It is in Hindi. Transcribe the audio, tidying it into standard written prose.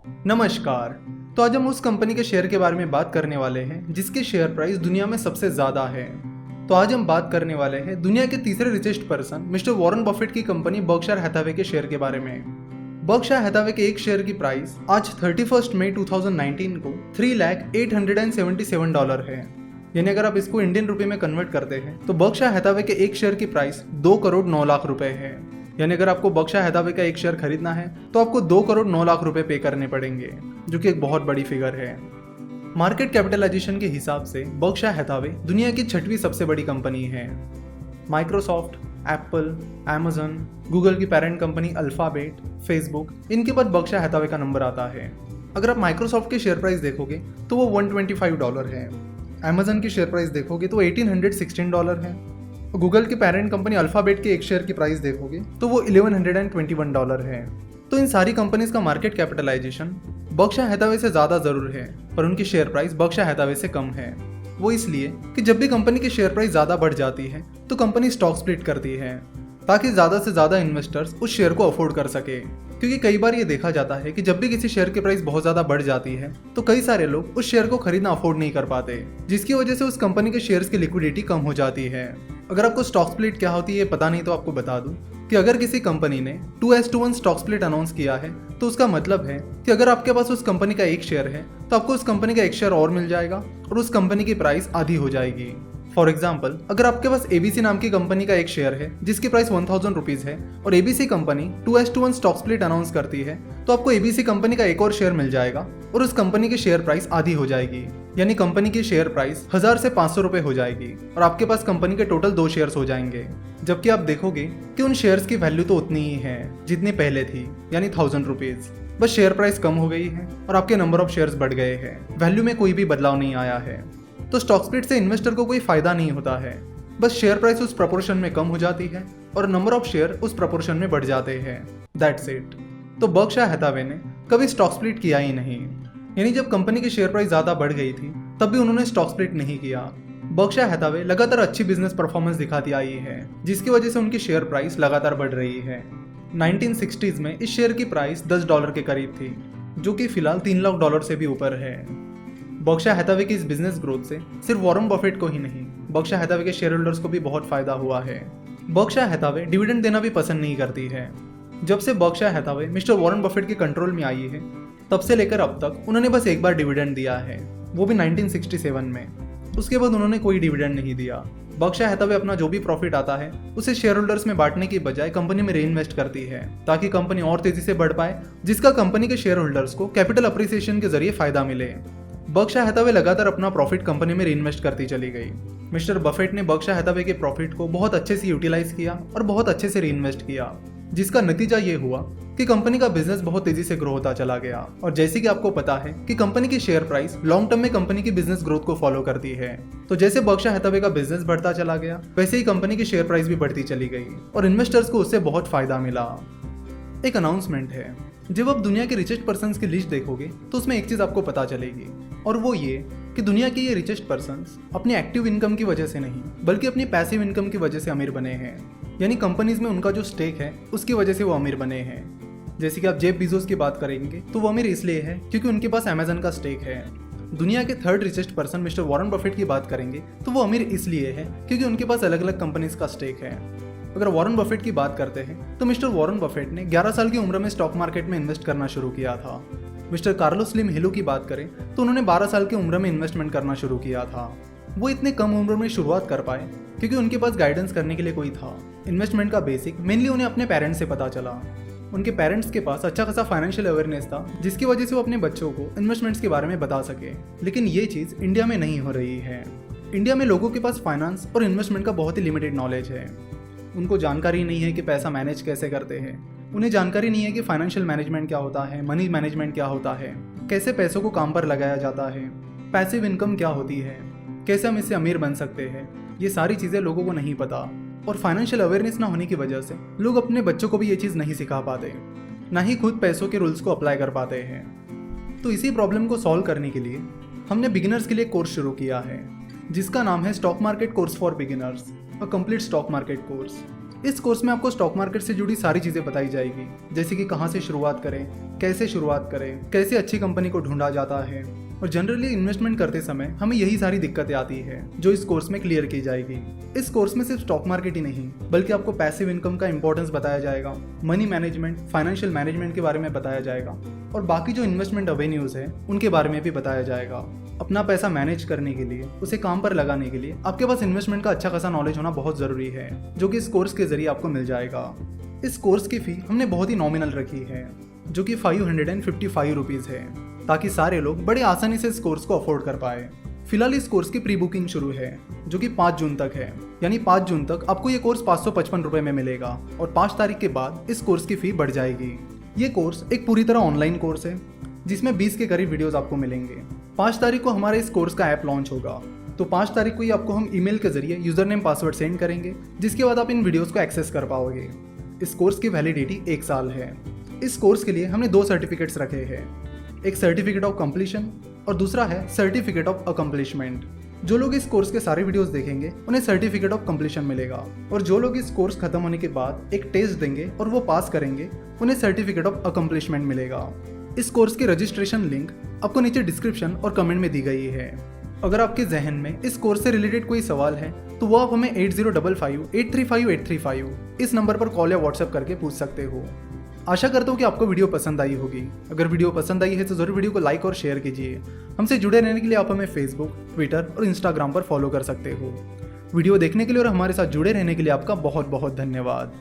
नमस्कार। तो आज हम उस कंपनी के शेयर के बारे में बात करने वाले हैं जिसके शेयर प्राइस दुनिया में सबसे ज़्यादा है। तो आज हम बात करने वाले हैं दुनिया के तीसरे richest person mister Warren Buffett की कंपनी बर्कशायर हैथावे के शेयर के बारे में। बर्कशायर हैथावे के एक शेयर की प्राइस आज 31 मई 2019 को $3,877 है। यानी अगर आप इसको इंडियन रुपए में कन्वर्ट करते हैं तो बर्कशायर हैथावे के एक शेयर की प्राइस 2 करोड़ 9 लाख रुपए है। यानी अगर आपको बर्कशायर हैथावे का एक शेयर खरीदना है तो आपको 2 करोड़ 9 लाख रुपए पे करने पड़ेंगे, जो कि एक बहुत बड़ी फिगर है। मार्केट कैपिटलाइजेशन के हिसाब से बर्कशायर हैथावे दुनिया की 6वीं सबसे बड़ी कंपनी है। माइक्रोसॉफ्ट, एप्पल, अमेजन, गूगल की पेरेंट कंपनी अल्फाबेट, फेसबुक, इनके बाद बर्कशायर हैथावे का नंबर आता है। अगर आप माइक्रोसॉफ्ट की शेयर प्राइस देखोगे तो वो $125 है। अमेजन की शेयर प्राइस देखोगे तो $1,816 है। गूगल की पेरेंट कंपनी अल्फाबेट के एक शेयर की प्राइस देखोगे तो वो $1,121 है। तो इन सारी कंपनीज का मार्केट कैपिटलाइजेशन बर्कशायर हैथावे से ज़्यादा ज़रूर है, पर उनकी शेयर प्राइस बर्कशायर हैथावे से कम है। वो इसलिए कि जब भी कंपनी की शेयर प्राइस ज़्यादा बढ़ जाती है तो कंपनी स्टॉक स्प्लिट करती है ताकि ज़्यादा से ज़्यादा इन्वेस्टर्स उस शेयर को अफोर्ड कर सके। क्योंकि कई बार ये देखा जाता है कि जब भी किसी शेयर की प्राइस बहुत ज़्यादा बढ़ जाती है तो कई सारे लोग उस शेयर को खरीदना अफोर्ड नहीं कर पाते, जिसकी वजह से उस कंपनी के शेयर्स की लिक्विडिटी कम हो जाती है। अगर आपको स्टॉक स्प्लिट क्या होती है पता नहीं तो आपको बता दूं कि अगर किसी कंपनी ने 2:1 स्टॉक स्प्लिट अनाउंस किया है तो उसका मतलब है कि अगर आपके पास उस कंपनी का एक शेयर है तो आपको उस कंपनी का एक शेयर और मिल जाएगा और उस कंपनी की प्राइस आधी हो जाएगी। फॉर एग्जाम्पल, अगर आपके पास एबीसी नाम की कंपनी का एक शेयर है जिसकी प्राइस 1000 रुपीज है और ABC company 2:1 stock split announce करती है तो आपको एबीसी कंपनी का एक और शेयर मिल जाएगा और उस कंपनी की शेयर प्राइस आधी हो जाएगी। यानी कंपनी की शेयर प्राइस 1000 से 500 रुपए हो जाएगी और आपके पास कंपनी के टोटल 2 शेयर्स हो जाएंगे। जबकि आप देखोगे कि उन शेयर्स की वैल्यू तो उतनी ही है जितनी पहले थी, यानी 1000 रुपीज। बस शेयर प्राइस कम हो गई है और आपके नंबर ऑफ शेयर्स बढ़ गए हैं, वैल्यू में कोई भी बदलाव नहीं आया है। तो स्टॉक स्प्लिट से इन्वेस्टर को कोई फायदा नहीं होता है, बस शेयर प्राइस उस प्रपोर्शन में कम हो जाती है और नंबर ऑफ शेयर उस प्रपोर्शन में बढ़ जाते हैं। That's it. तो बर्कशायर हैथावे ने कभी स्टॉक स्प्लिट किया ही नहीं। यानी जब कंपनी की शेयर प्राइस ज्यादा बढ़ गई थी तब भी उन्होंने स्टॉक स्प्लिट नहीं किया। बर्कशायर हैथावे लगातार अच्छी बिजनेस परफॉर्मेंस दिखाती आई है, जिसकी वजह से उनकी शेयर प्राइस लगातार बढ़ रही है। 1960s में इस शेयर की प्राइस $10 के करीब थी, जो कि फिलहाल $3 लाख से भी ऊपर है। बर्कशायर हैथावे की इस बिजनेस ग्रोथ से सिर्फ वॉरेन बफेट को ही नहीं, बर्कशायर हैथावे के शेयर होल्डर्स को भी बहुत फायदा हुआ है। बर्कशायर हैथावे डिविडेंड देना भी पसंद नहीं करती है। जब से बर्कशायर हैथावे मिस्टर वॉरेन बफेट के कंट्रोल में आई है तब से लेकर अब तक उन्होंने बस एक बार डिविडेंड दिया है, वो भी 1967 में। उसके बाद उन्होंने कोई डिविडेंड नहीं दिया। बर्कशायर हैथावे अपना जो भी प्रॉफिट आता है उसे शेयर होल्डर्स में बांटने की बजाय कंपनी में रीइन्वेस्ट करती है ताकि कंपनी और तेजी से बढ़ पाए, जिसका कंपनी के शेयर होल्डर्स को कैपिटल अप्रिसिएशन के जरिए फायदा मिले। बर्कशायर हैथावे लगातार अपना प्रॉफिट कंपनी में रीइन्वेस्ट करती चली गई। मिस्टर बफेट ने बर्कशायर हैथावे के प्रॉफिट को बहुत अच्छे से यूटिलाइज किया और बहुत अच्छे से रीइन्वेस्ट किया, जिसका नतीजा ये हुआ कि कंपनी का बिजनेस बहुत तेजी से ग्रो होता चला गया। और जैसे कि आपको पता है कि कंपनी की शेयर प्राइस लॉन्ग टर्म में कंपनी की बिजनेस ग्रोथ को फॉलो करती है, तो जैसे बर्कशायर हैथावे का बिजनेस बढ़ता चला गया वैसे ही कंपनी की शेयर प्राइस भी बढ़ती चली गई और इन्वेस्टर्स को उससे बहुत फायदा मिला। एक अनाउंसमेंट है, जब आप दुनिया के रिचेस्ट पर्संस की लिस्ट देखोगे तो उसमें एक चीज आपको पता चलेगी, और वो ये कि दुनिया के ये रिचेस्ट पर्संस अपनी एक्टिव इनकम की वजह से नहीं बल्कि अपनी पैसिव इनकम की वजह से अमीर बने हैं। यानी कंपनीज में उनका जो स्टेक है उसकी वजह से वो अमीर बने हैं। जैसे कि आप जेफ बेजोस की बात करेंगे तो वो अमीर इसलिए है क्योंकि उनके पास अमेजन का स्टेक है। दुनिया के 3rd richest person mister Warren Buffett की बात करेंगे तो वो अमीर इसलिए है क्योंकि उनके पास अलग अलग कंपनीज का स्टेक है। अगर वॉरेन बफेट की बात करते हैं तो मिस्टर वॉरेन बफेट ने 11 साल की उम्र में स्टॉक मार्केट में इन्वेस्ट करना शुरू किया था। मिस्टर कार्लोस स्लिम हिलो की बात करें तो उन्होंने 12 साल की उम्र में इन्वेस्टमेंट करना शुरू किया था। वो इतने कम उम्र में शुरुआत कर पाए क्योंकि उनके पास गाइडेंस करने के लिए कोई था। इन्वेस्टमेंट का बेसिक मेनली उन्हें अपने पेरेंट्स से पता चला। उनके पेरेंट्स के पास अच्छा खासा फाइनेंशियल अवेयरनेस था, जिसकी वजह से वो अपने बच्चों को इन्वेस्टमेंट्स के बारे में बता सके। लेकिन ये चीज़ इंडिया में नहीं हो रही है। इंडिया में लोगों के पास फाइनेंस और इन्वेस्टमेंट का बहुत ही लिमिटेड नॉलेज है। उनको जानकारी नहीं है कि पैसा मैनेज कैसे करते हैं। उन्हें जानकारी नहीं है कि फाइनेंशियल मैनेजमेंट क्या होता है, मनी मैनेजमेंट क्या होता है, कैसे पैसों को काम पर लगाया जाता है, पैसिव इनकम क्या होती है, कैसे हम इससे अमीर बन सकते हैं। ये सारी चीज़ें लोगों को नहीं पता और फाइनेंशियल अवेयरनेस ना होने की वजह से लोग अपने बच्चों को भी ये चीज़ नहीं सिखा पाते, ना ही खुद पैसों के रूल्स को अप्लाई कर पाते हैं। तो इसी प्रॉब्लम को सॉल्व करने के लिए हमने बिगिनर्स के लिए कोर्स शुरू किया है, जिसका नाम है stock market course for beginners, a complete stock market course. इस कोर्स में आपको स्टॉक मार्केट से जुड़ी सारी चीजें बताई जाएगी, जैसे कि कहाँ से शुरुआत करें, कैसे शुरुआत करें, कैसे अच्छी कंपनी को ढूंढा जाता है। और जनरली इन्वेस्टमेंट करते समय हमें यही सारी दिक्कतें आती है जो इस कोर्स में क्लियर की जाएगी। इस कोर्स में सिर्फ स्टॉक मार्केट ही नहीं बल्कि आपको पैसिव इनकम का इंपॉर्टेंस बताया जाएगा, मनी मैनेजमेंट, फाइनेंशियल मैनेजमेंट के बारे में बताया जाएगा और बाकी जो इन्वेस्टमेंट एवेन्यूज है उनके बारे में भी बताया जाएगा। अपना पैसा मैनेज करने के लिए, उसे काम पर लगाने के लिए आपके पास इन्वेस्टमेंट का अच्छा खासा नॉलेज होना बहुत जरूरी है, जो कि इस कोर्स के जरिए आपको मिल जाएगा। इस कोर्स की फी हमने बहुत ही नॉमिनल रखी है, जो कि 555 रुपीज़ है, ताकि सारे लोग बड़े आसानी से इस कोर्स को अफोर्ड कर पाए। फिलहाल इस कोर्स की प्री बुकिंग शुरू है, जो कि 5 जून तक है, यानी 5 जून तक आपको ये कोर्स 555 रुपए में मिलेगा और 5 तारीख के बाद इस कोर्स की फी बढ़ जाएगी। ये कोर्स एक पूरी तरह ऑनलाइन कोर्स है, जिसमें 20 के करीब वीडियोस आपको मिलेंगे। 5 तारीख को हमारे इस कोर्स का ऐप लॉन्च होगा, तो 5 तारीख को ही आपको हम ईमेल के जरिए यूजर नेम पासवर्ड सेंड करेंगे, जिसके बाद आप इन वीडियोस को एक्सेस कर पाओगे। इस कोर्स की वैलिडिटी 1 साल है। इस कोर्स के लिए हमने 2 सर्टिफिकेट्स रखे हैं, एक सर्टिफिकेट ऑफ कंप्लीशन और दूसरा है सर्टिफिकेट ऑफ अकम्प्लिशमेंट। जो लोग इस कोर्स के सारे वीडियोस देखेंगे उन्हें सर्टिफिकेट ऑफ कंप्लीशन मिलेगा, और जो लोग इस कोर्स खत्म होने के बाद एक टेस्ट देंगे और वो पास करेंगे उन्हें सर्टिफिकेट ऑफ अकम्प्लिशमेंट मिलेगा। इस कोर्स की रजिस्ट्रेशन लिंक आपको नीचे डिस्क्रिप्शन और कमेंट में दी गई है। अगर आपके जहन में इस कोर्स से रिलेटेड कोई सवाल है तो वो आप हमें 8055-835-835 इस नंबर पर कॉल या व्हाट्सएप करके पूछ सकते हो। आशा करता हूँ कि आपको वीडियो पसंद आई होगी। अगर वीडियो पसंद आई है तो जरूर वीडियो को लाइक और शेयर कीजिए। हमसे जुड़े रहने के लिए आप हमें फेसबुक, ट्विटर और इंस्टाग्राम पर फॉलो कर सकते हो। वीडियो देखने के लिए और हमारे साथ जुड़े रहने के लिए आपका बहुत बहुत धन्यवाद।